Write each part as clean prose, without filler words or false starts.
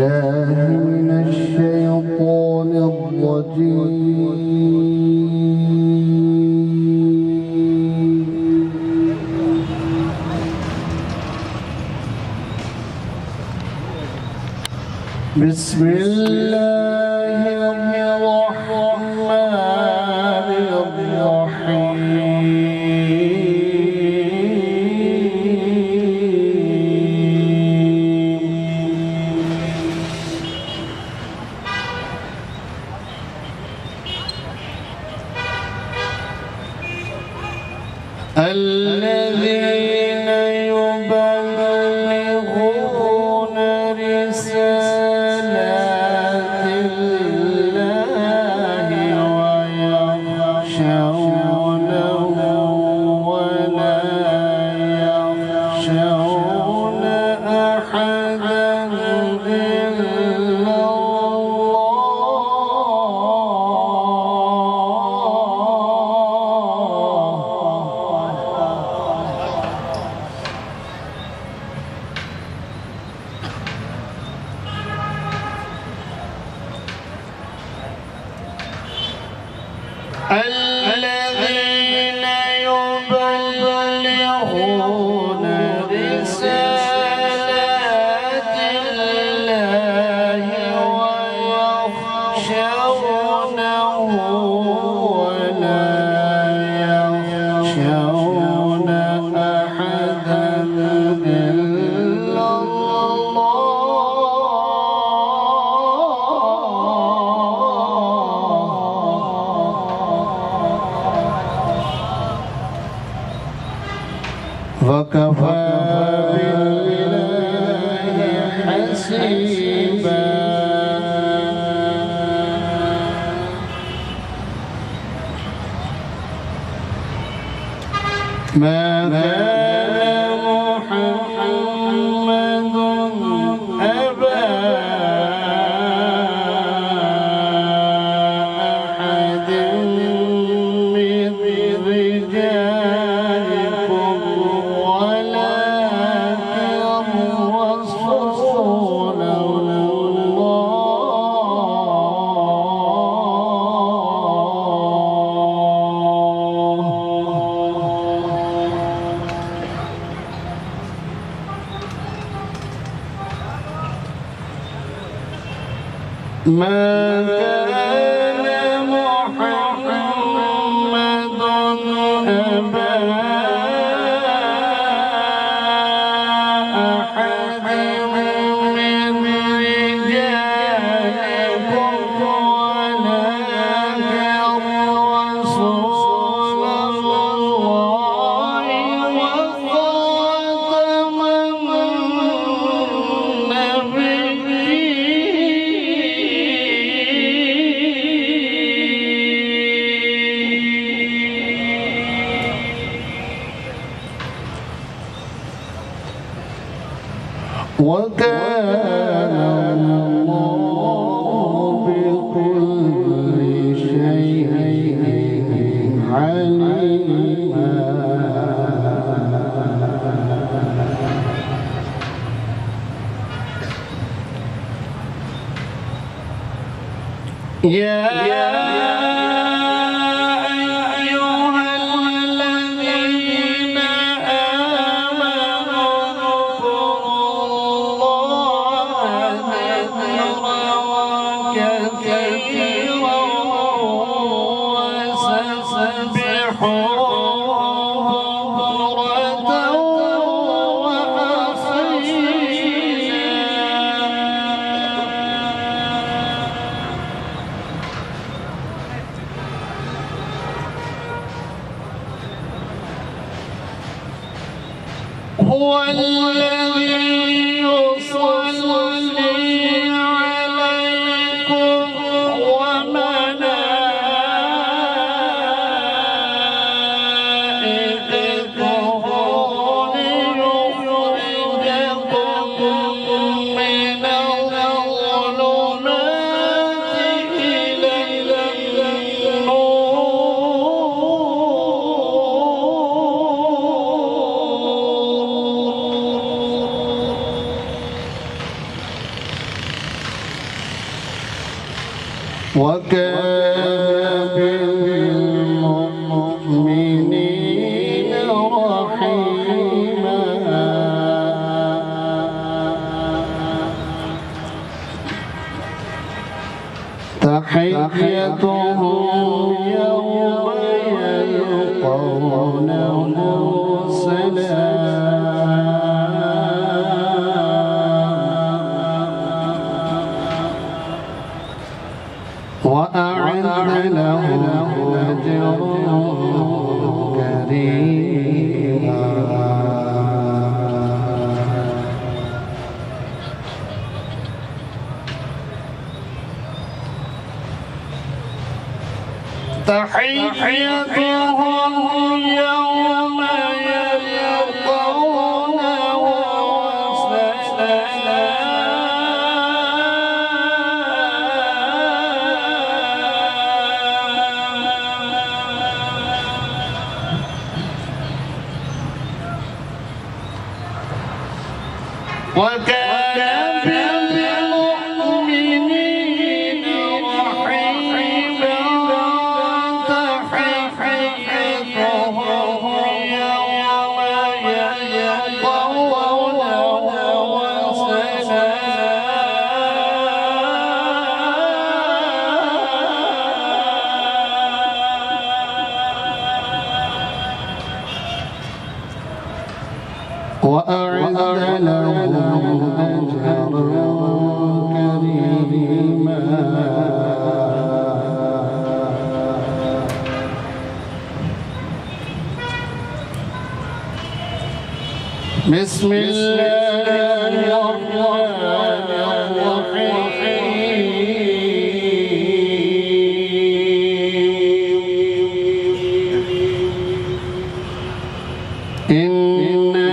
بالله من الشيطان الرجيم. بسم الله الرحمن الرحيم. الذين يبلغون رسالات الله ويخشونه ولا يخشون أحدا إلا الذين يبلغون رسالات الله ويخشونه ولا يخشون أحدا إلا وكفى بالله حسيبا. ما كان محمد أبا أحد من رجالكم ما كان محمد أبا أحد من رجالكم ولكن رسول الله وخاتم وكان الله بكل شيء عليما. يا هو الذي يصلي عليكم وملائكته ليخرجكم من الظلمات إلى النور. وكان بالمؤمنين رحيما تحيتهم يوم يلقونه سلام وأعد لهم أجرا كريما تحيتهم يوم يلقونه سلام وكان بالمؤمنين رحيما تحيتهم يوم يلقونه سلام وأعد لهم أجرا كريما بسم الله الرحمن الرحيم إنا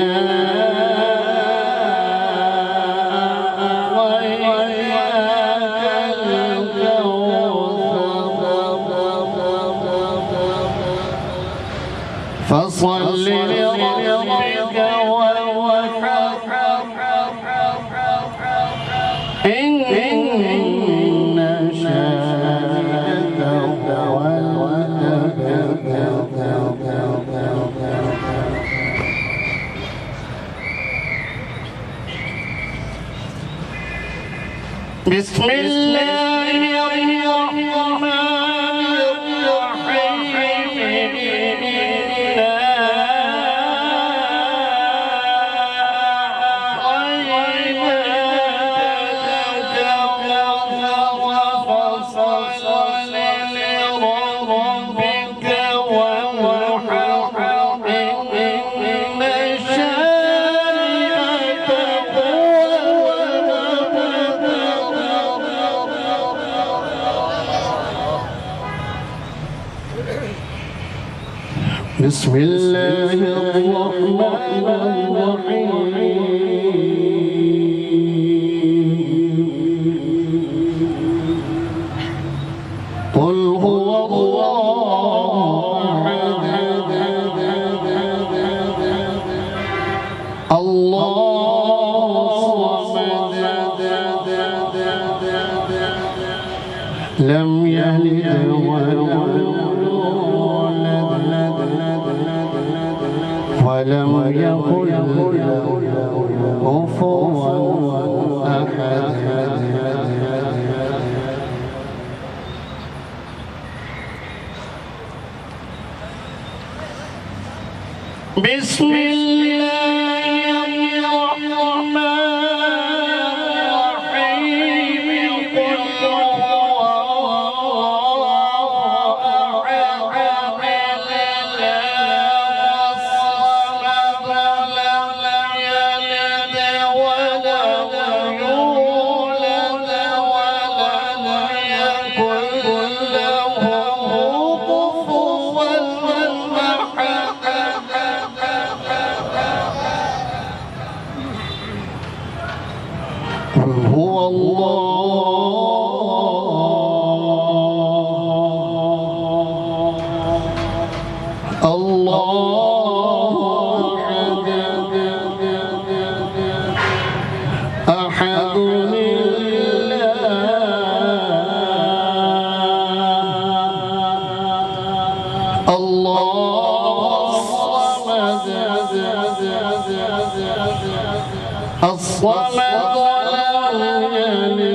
أعطيناك الكوثر فصل لربك إن شانئك هو الأبتر بسم الله الرحمن الرحيم إنا أعطيناك الكوثر فصل لربك وانحر إن شانئك هو بسم الله الرحمن الرحيم قل هو الله أحد الله الصمد لم يلد ولم يكن له كفوا أحد بسم الله الرحمن الرحيم قل هو الله أحد الله الصمد لم يلد ولم يولد ولم يكن له كفوا أحد هو الله الله أحد لله الصمد لم يلد